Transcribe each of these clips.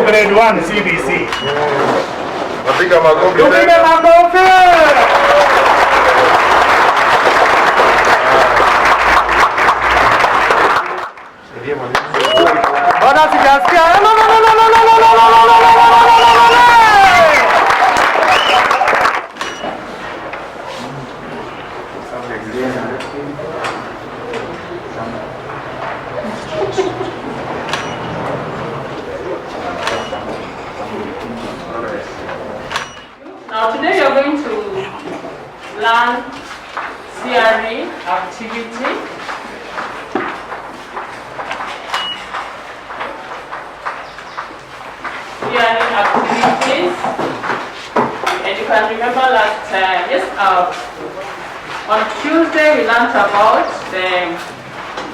grade 1 CBC. Napiga makofi. Tupige makofi. Bwana sijasikia. Now today you're going to learn theory activity. Theory activities. And you can remember last yes, on Tuesday we learned about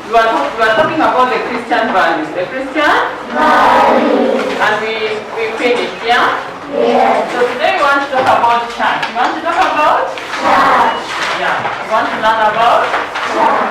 we were talking about the Christian values. The Christian values. And we finished, yeah? Yes. So today we want to talk about church. You want to talk about church? Yeah. You want to learn about church?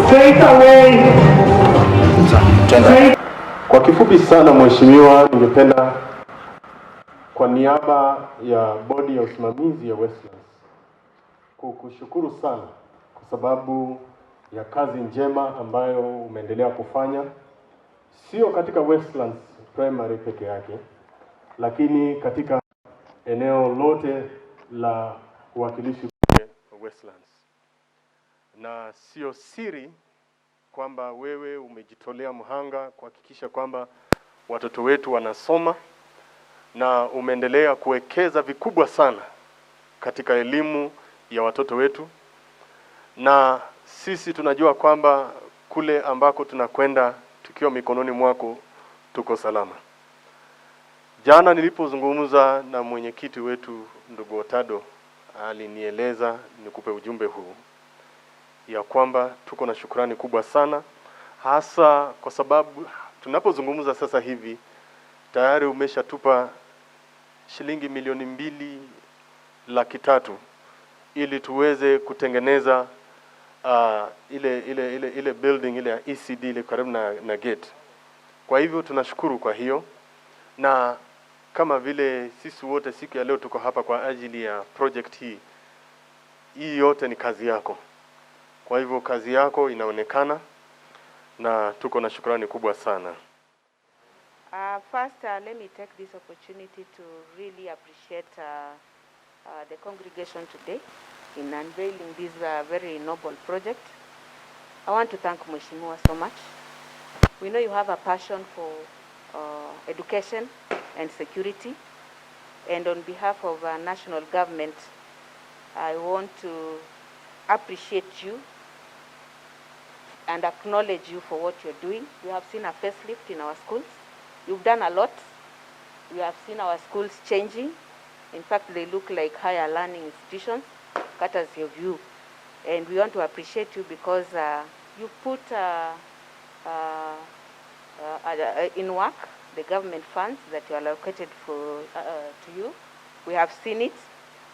Straight away. Kwa kifupi sana Mheshimiwa, ningependa kwa niaba ya bodi ya usimamizi ya Westlands kukushukuru sana kwa sababu ya kazi njema ambayo umeendelea kufanya, sio katika Westlands Primary peke yake, lakini katika eneo lote la uwakilishi wa Westlands. Na sio siri kwamba wewe umejitolea mhanga kuhakikisha kwamba watoto wetu wanasoma, na umeendelea kuwekeza vikubwa sana katika elimu ya watoto wetu, na sisi tunajua kwamba kule ambako tunakwenda tukiwa mikononi mwako tuko salama. Jana nilipozungumza na mwenyekiti wetu ndugu Otado, alinieleza nikupe ujumbe huu ya kwamba tuko na shukrani kubwa sana, hasa kwa sababu tunapozungumza sasa hivi tayari umeshatupa shilingi milioni 2.3 ili tuweze kutengeneza ile building ile ya ECD ile karibu na gate. Kwa hivyo tunashukuru kwa hiyo, na kama vile sisi wote siku ya leo tuko hapa kwa ajili ya project hii yote ni kazi yako. Kwa hivyo kazi yako inaonekana na tuko na shukrani kubwa sana. First, let me take this opportunity to really appreciate the congregation today in unveiling this very noble project. I want to thank Mheshimiwa so much. We know you have a passion for education and security, and on behalf of national government, I want to appreciate you and acknowledge you for what you're doing. We have seen a facelift in our schools. You've done a lot. We have seen our schools changing. In fact, they look like higher learning institutions, courtesy of you. And we want to appreciate you because you put in work the government funds that you allocated to you. We have seen it.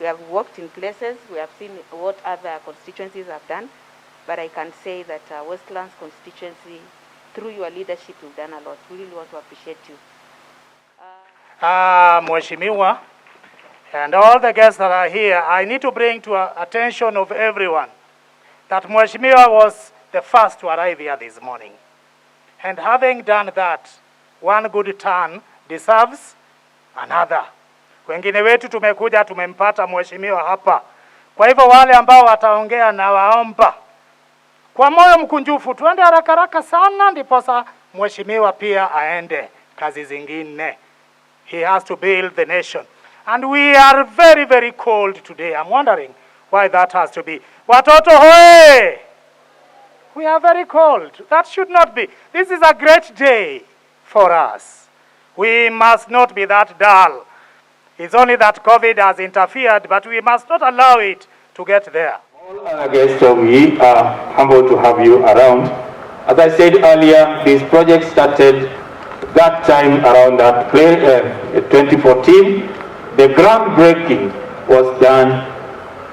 We have worked in places. We have seen what other constituencies have done. But I can say that Westlands constituency, through your leadership, you've done a lot. We really want to appreciate you. Mheshimiwa, and all the guests that are here, I need to bring to attention of everyone that Mheshimiwa was the first to arrive here this morning. And having done that, one good turn deserves another. Wengine wetu tumekuja tumempata Mheshimiwa hapa. Kwa hivyo wale ambao wataongea na waomba kwa moyo mkunjufu tuende haraka sana ndiposa Mheshimiwa pia aende kazi zingine. He has to build the nation. And we are very, very cold today. I'm wondering why that has to be. Watoto hoye! We are very cold. That should not be. This is a great day for us. We must not be that dull. It's only that COVID has interfered, but we must not allow it to get there. All our guests, we are humbled to have you around. As I said earlier, this project started that time around 2014. The groundbreaking was done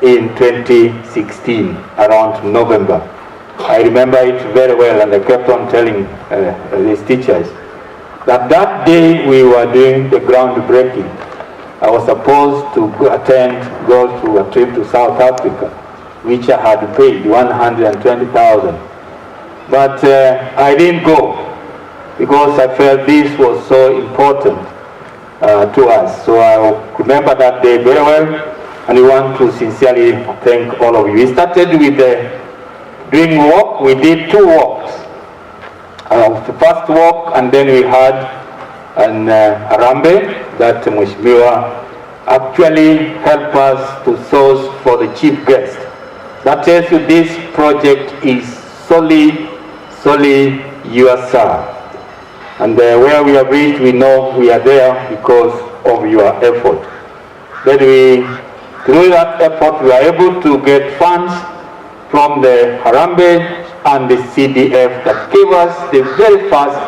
in 2016, around November. I remember it very well, and I kept on telling these teachers that that day we were doing the groundbreaking, I was supposed to go to a trip to South Africa, which I had paid 120,000. But I didn't go because I felt this was so important to us. So I remember that day very well, and we want to sincerely thank all of you. We started with doing walk. We did 2 walks. The first walk, and then we had an Harambee that Mheshimiwa actually helped us to source for the chief guest. That tells you this project is solely your sir. And where we have reached, we know we are there because of your effort. Then through that effort, we are able to get funds from the Harambee and the CDF that gave us the very first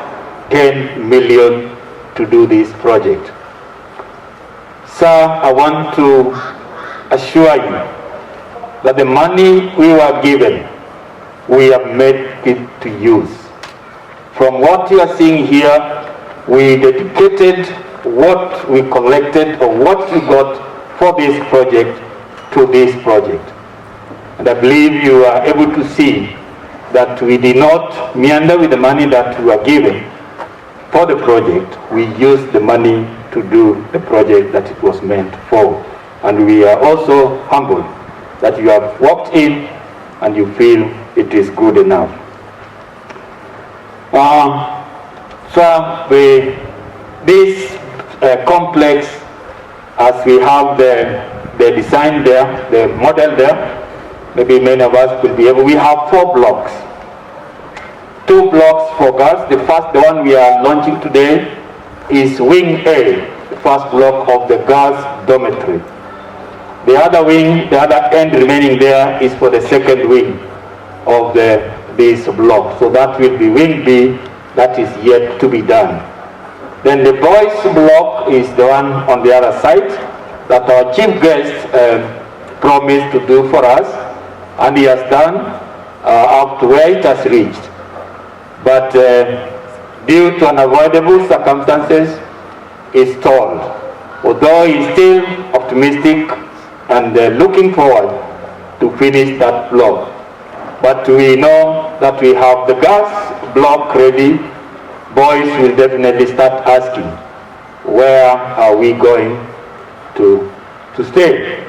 10 million to do this project. Sir, I want to assure you that the money we were given, we have made it to use. From what you are seeing here, we dedicated what we collected or what we got for this project to this project. And I believe you are able to see that we did not meander with the money that we were given for the project. We used the money to do the project that it was meant for. And we are also humbled that you have walked in and you feel it is good enough. So this complex, as we have the design there, the model there, maybe many of us will be able, we have 4 blocks. 2 blocks for girls. The one we are launching today is Wing A, the first block of the girls' dormitory. The other wing, the other end remaining there is for the second wing of this block. So that will be Wing B, that is yet to be done. Then the boys' block is the one on the other side that our chief guest promised to do for us, and he has done up to where it has reached. But due to unavoidable circumstances, is stalled. Although he is still optimistic and looking forward to finish that block. But we know that we have the girls' block ready. Boys will definitely start asking, where are we going to stay?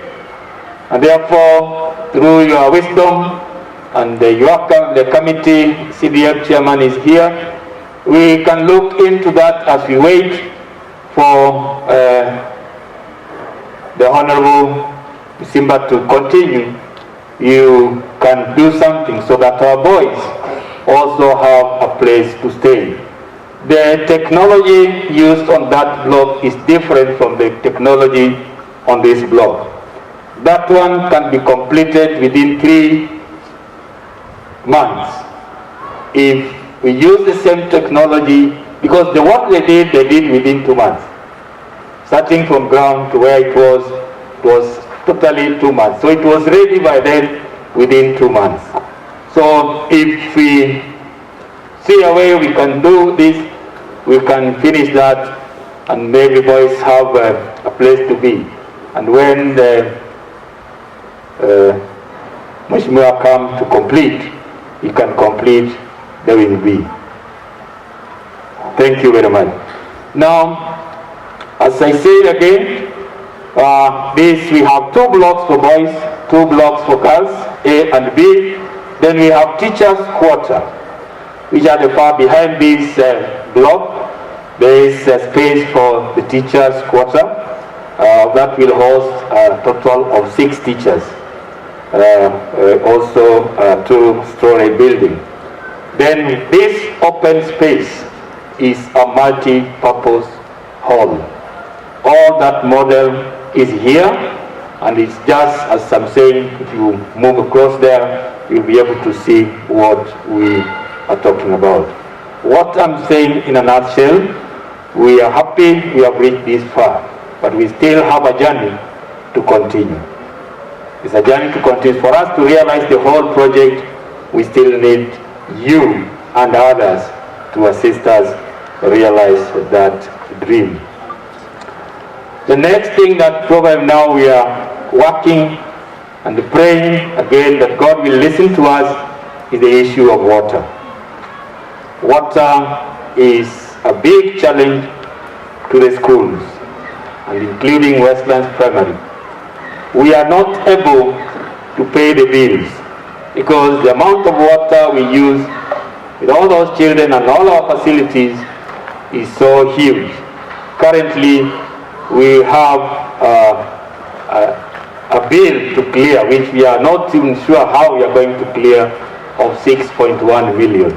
And therefore, through your wisdom, and the committee CDF chairman is here, we can look into that as we wait for the Honorable Simba to continue. You can do something so that our boys also have a place to stay. The technology used on that block is different from the technology on this block. That one can be completed within 3 months. If we use the same technology, because the work they did within 2 months. Starting from ground to where it was totally 2 months. So it was ready by then within 2 months. So if we see a way we can do this, we can finish that, and maybe boys have a place to be. And when the Mheshimiwa come to complete, he can complete the Wing B. Thank you very much. Now, as I say again, we have 2 blocks for boys, 2 blocks for girls, A and B. Then we have teachers' quarter, which are the far behind this block. There is a space for the teachers' quarter that will host a total of 6 teachers. Also a 2-story building. Then this open space is a multi-purpose hall. All that model is here, and it's just as I'm saying, if you move across there, you'll be able to see what we are talking about. What I'm saying in a nutshell, we are happy we have reached this far, but we still have a journey to continue. It's a journey to continue. For us to realize the whole project, we still need you and others to assist us realize that dream. The next thing that probably now we are working and praying again that God will listen to us is the issue of water. Water is a big challenge to the schools, and including Westlands Primary. We are not able to pay the bills because the amount of water we use with all those children and all our facilities is so huge. Currently, we have a bill to clear, which we are not even sure how we are going to clear, of 6.1 million.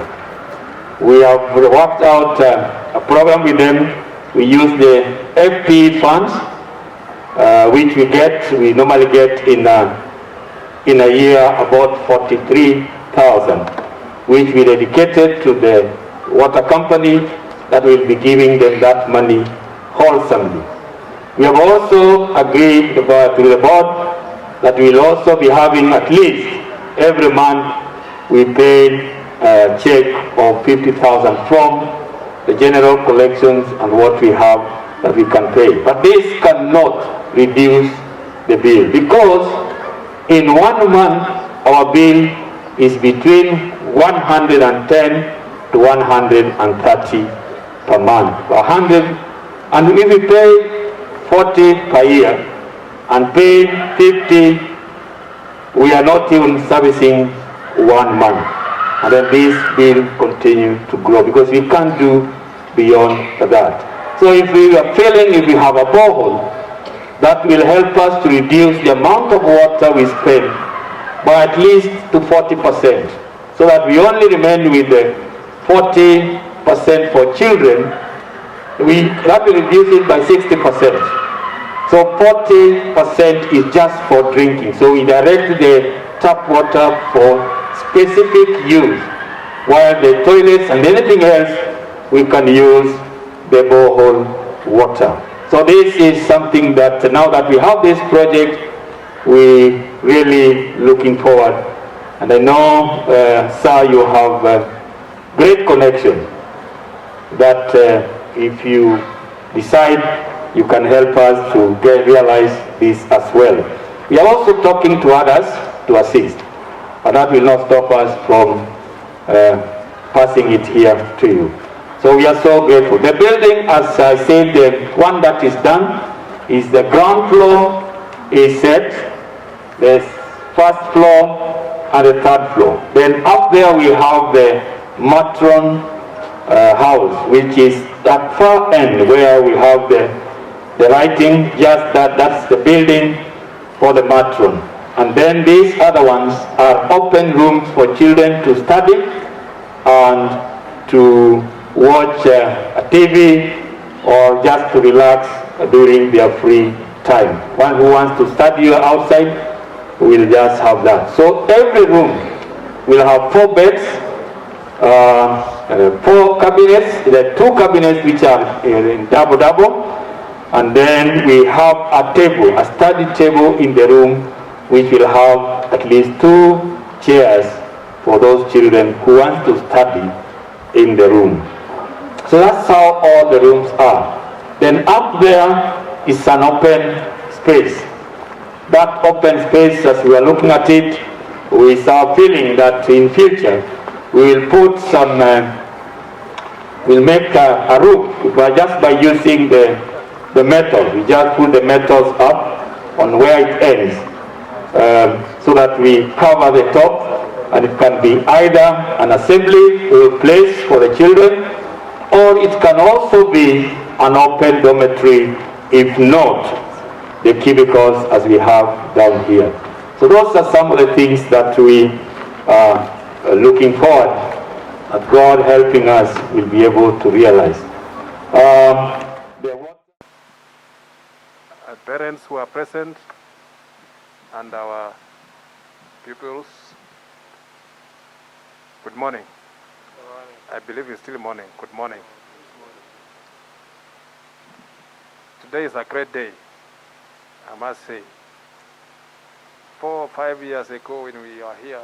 We have worked out a program with them. We use the FP funds, which we normally get in a year about 43,000, which we dedicated to the water company that will be giving them that money wholesomely. We have also agreed to the board that we will also be having at least every month we pay a check of 50,000 from the general collections and what we have that we can pay. But this cannot reduce the bill because in 1 month our bill is between 110 to 130 per month. 100, and if we pay 40 per year and pay 50, we are not even servicing 1 month. And then this bill continue to grow because we can't do beyond that. So if we are failing, if we have a borehole, that will help us to reduce the amount of water we spend by at least to 40%, so that we only remain with the 40% for children. That will reduce it by 60%. So 40% is just for drinking. So we direct the tap water for specific use, while the toilets and anything else we can use the borehole water. So this is something that now that we have this project, we really looking forward. And I know, sir, you have a great connection that if you decide, you can help us to realize this as well. We are also talking to others to assist, and that will not stop us from passing it here to you. So we are so grateful. The building, as I said, the one that is done is the ground floor is set, the first floor and the third floor. Then up there we have the matron house, which is at far end where we have the lighting, just that's the building for the matron. And then these other ones are open rooms for children to study and to watch a TV or just to relax during their free time. One who wants to study outside will just have that. So every room will have 4 beds, 4 cabinets, the 2 cabinets which are in double, and then we have a table, a study table in the room, which will have at least 2 chairs for those children who want to study in the room. So that's how all the rooms are. Then up there is an open space. That open space, as we are looking at it, we are feeling that in future we will put some, we'll make a roof just by using the metal. We just put the metals up on where it ends, so that we cover the top, and it can be either an assembly place for the children, or it can also be an open dormitory, if not the cubicles as we have down here. So those are some of the things that we are looking forward, that God helping us will be able to realize. Parents who are present and our pupils, good morning. I believe it's still morning. Good morning. Today is a great day, I must say. 4 or 5 years ago when we are here,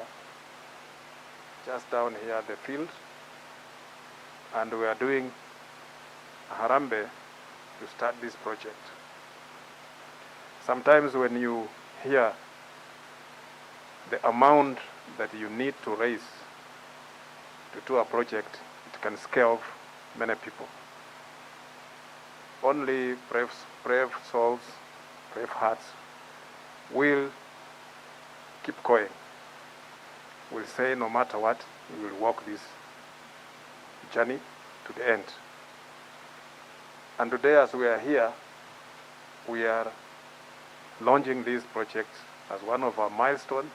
just down here at the field, and we are doing Harambe to start this project. Sometimes when you hear the amount that you need to raise to do a project, it can scare off many people. Only brave souls, brave hearts will keep going. Will say no matter what, we will walk this journey to the end. And today as we are here, we are launching this project as one of our milestones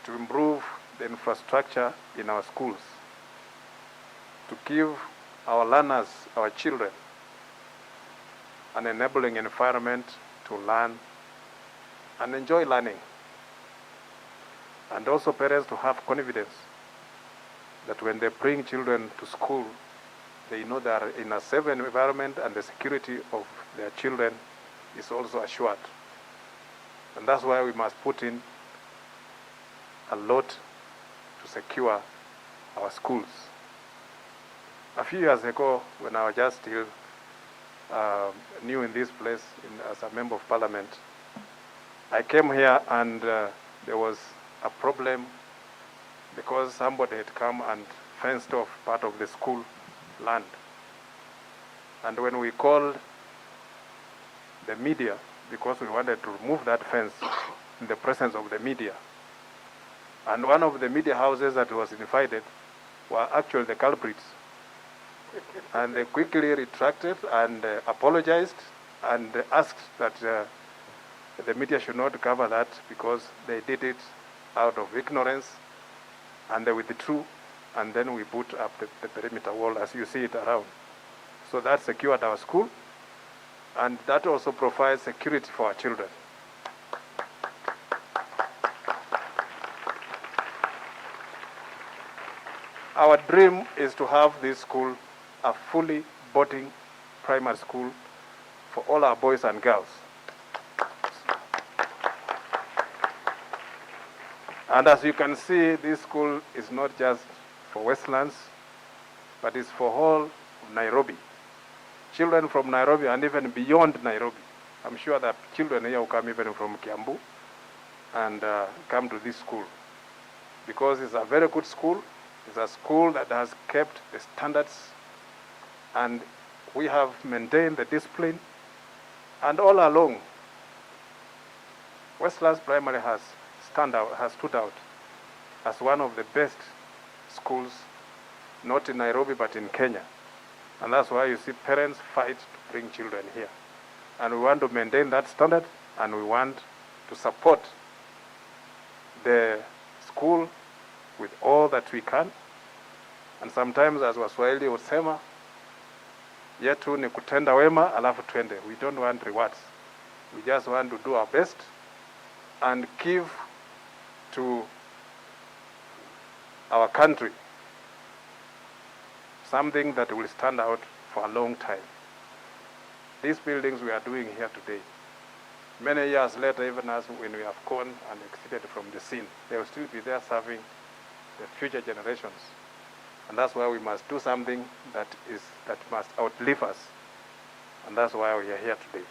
to improve the infrastructure in our schools, to give our learners, our children, an enabling environment to learn and enjoy learning. And also parents to have confidence that when they bring children to school, they know they are in a safe environment and the security of their children is also assured. And that's why we must put in a lot to secure our schools. A few years ago, when I was just still new in this place as a member of parliament, I came here and there was a problem because somebody had come and fenced off part of the school land. And when we called the media, because we wanted to remove that fence in the presence of the media, and one of the media houses that was invited were actually the culprits. And they quickly retracted and apologized and asked that the media should not cover that because they did it out of ignorance, and they withdrew, and then we put up the perimeter wall as you see it around. So that secured our school, and that also provides security for our children. Our dream is to have this school a fully boarding primary school for all our boys and girls. And as you can see, this school is not just for Westlands, but it's for all of Nairobi. Children from Nairobi and even beyond Nairobi. I'm sure that children here will come even from Kiambu and come to this school. Because it's a very good school. It's a school that has kept the standards, and we have maintained the discipline. And all along, Westlands Primary has stood out as one of the best schools, not in Nairobi, but in Kenya. And that's why you see parents fight to bring children here. And we want to maintain that standard, and we want to support the school with all that we can. And sometimes, as Waswahili would say, yetu ni kutenda wema alafu twende. We don't want rewards. We just want to do our best and give to our country something that will stand out for a long time. These buildings we are doing here today, many years later, even as when we have gone and exited from the scene, they will still be there serving the future generations. And that's why we must do something that must outlive us. And that's why we are here today.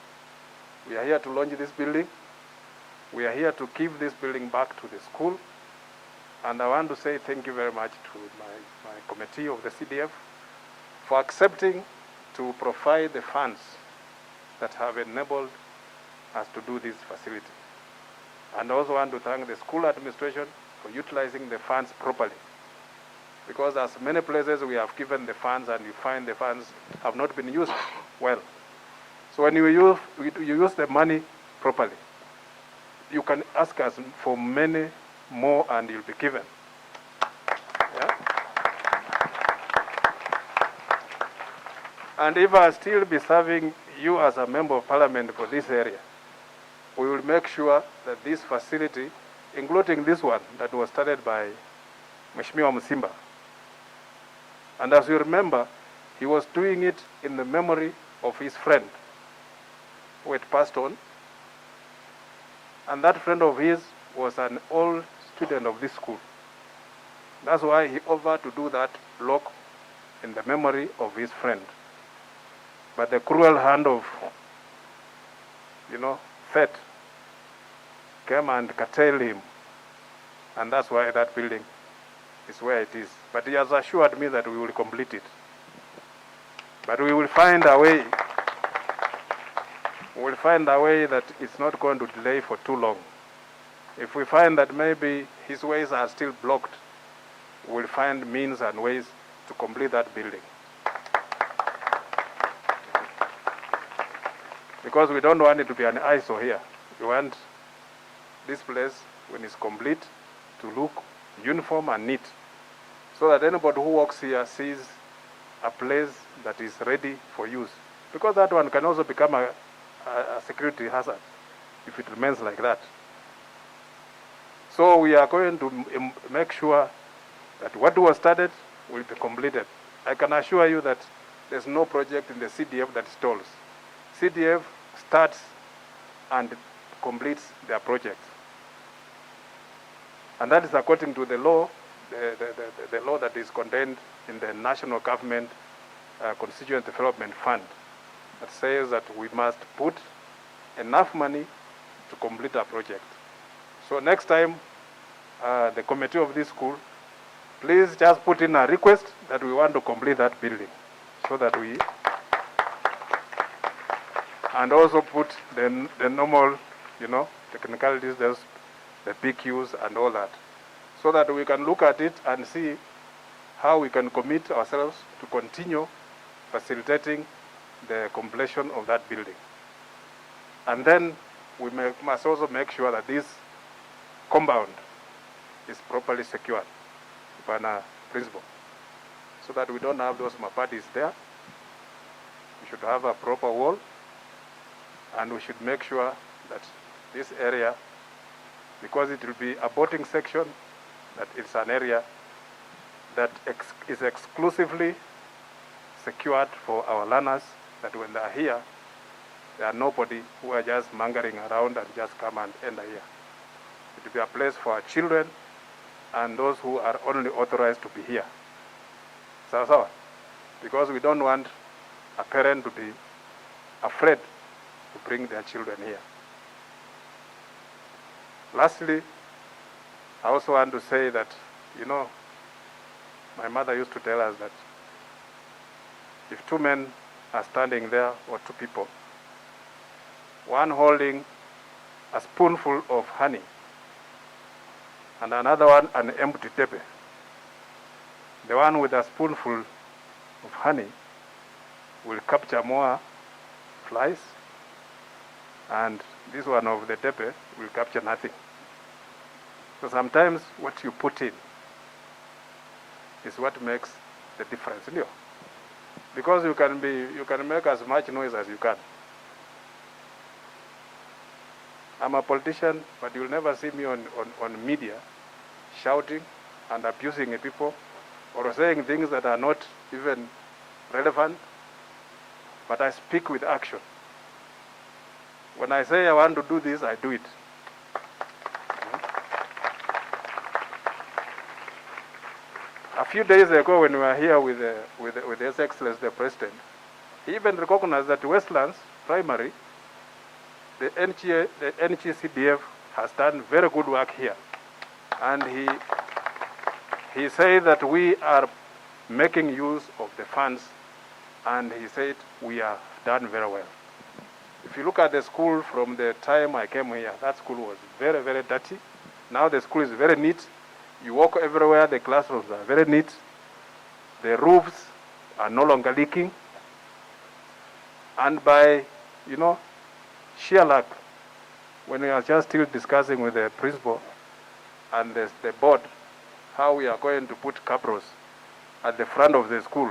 We are here to launch this building. We are here to give this building back to the school. And I want to say thank you very much to my committee of the CDF for accepting to provide the funds that have enabled us to do this facility. And I also want to thank the school administration for utilizing the funds properly. Because as many places we have given the funds and you find the funds have not been used well. So when you use the money properly, you can ask us for many more and you'll be given. Yeah? And if I still be serving you as a member of parliament for this area, we will make sure that this facility, including this one that was started by Mheshimiwa Msimba, And as you remember, he was doing it in the memory of his friend who had passed on. And that friend of his was an old student of this school. That's why he offered to do that block in the memory of his friend. But the cruel hand of, fate came and curtailed him. And that's why that building is where it is. But he has assured me that we will complete it. But we will find a way. We will find a way that it's not going to delay for too long. If we find that maybe his ways are still blocked, we will find means and ways to complete that building. Because we don't want it to be an eyesore here. We want this place, when it's complete, to look uniform and neat, so that anybody who walks here sees a place that is ready for use. Because that one can also become a security hazard if it remains like that. So we are going to make sure that what was started will be completed. I can assure you that there's no project in the CDF that stalls. CDF starts and completes their projects. And that is according to the law, the law that is contained in the National Government Constituent Development Fund, that says that we must put enough money to complete a project. So next time, the committee of this school, please just put in a request that we want to complete that building, so that we, and also put the normal, technicalities, the PQs and all that, so that we can look at it and see how we can commit ourselves to continue facilitating the completion of that building. And then we must also make sure that this compound is properly secured by a principal, so that we don't have those mapadis there. We should have a proper wall, and we should make sure that this area, because it will be a boating section, that it's an area that is exclusively secured for our learners, that when they are here, there are nobody who are just mongering around and just come and enter here. It will be a place for our children and those who are only authorized to be here. So, because we don't want a parent to be afraid to bring their children here. Lastly, I also want to say that, my mother used to tell us that if two men are standing there, or two people, one holding a spoonful of honey and another one an empty 𝗕𝗶𝗃, the one with a spoonful of honey will capture more flies, and this one of the 𝗕𝗶𝗃 will capture nothing. So sometimes what you put in is what makes the difference. Because you can make as much noise as you can. I'm a politician, but you'll never see me on media shouting and abusing people or saying things that are not even relevant, but I speak with action. When I say I want to do this, I do it. A few days ago, when we were here with His Excellency the President, he even recognized that Westlands Primary, the 𝗕𝗪𝗆 CDF has done very good work here. And he said that we are making use of the funds, and he said we have done very well. If you look at the school from the time I came here, that school was very, very dirty. Now the school is very neat. You walk everywhere, the classrooms are very neat. The roofs are no longer leaking. And by, sheer luck, when we are just still discussing with the principal and the board how we are going to put cabros at the front of the school,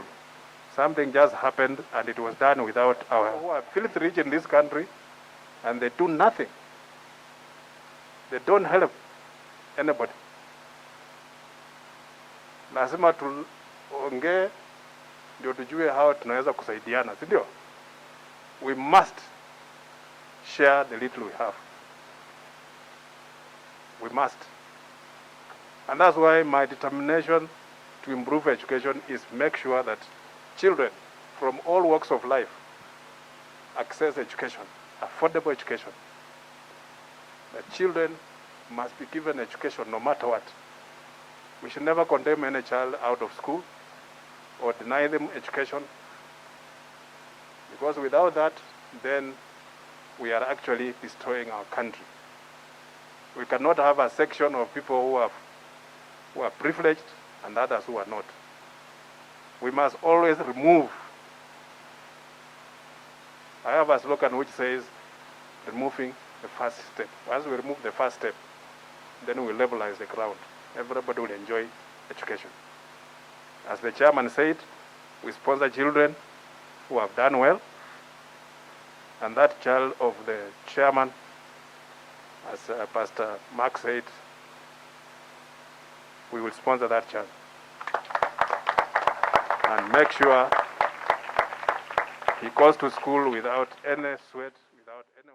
something just happened, and it was done without our who are filthy rich in this country, and they do nothing. They don't help anybody. Lazima tuongee ndio tujue how tunaweza kusaidiana, si ndio? We must share the little we have. We must. And that's why my determination to improve education is make sure that children from all walks of life access education, affordable education. The children must be given education no matter what. We should never condemn any child out of school or deny them education, because without that, then we are actually destroying our country. We cannot have a section of people who are privileged and others who are not. We must always remove. I have a slogan which says, removing the first step. Once we remove the first step, then we levelize the ground. Everybody will enjoy education. As the chairman said, we sponsor children who have done well, and that child of the chairman, as Pastor Mark said, we will sponsor that child and make sure he goes to school without any sweat, without any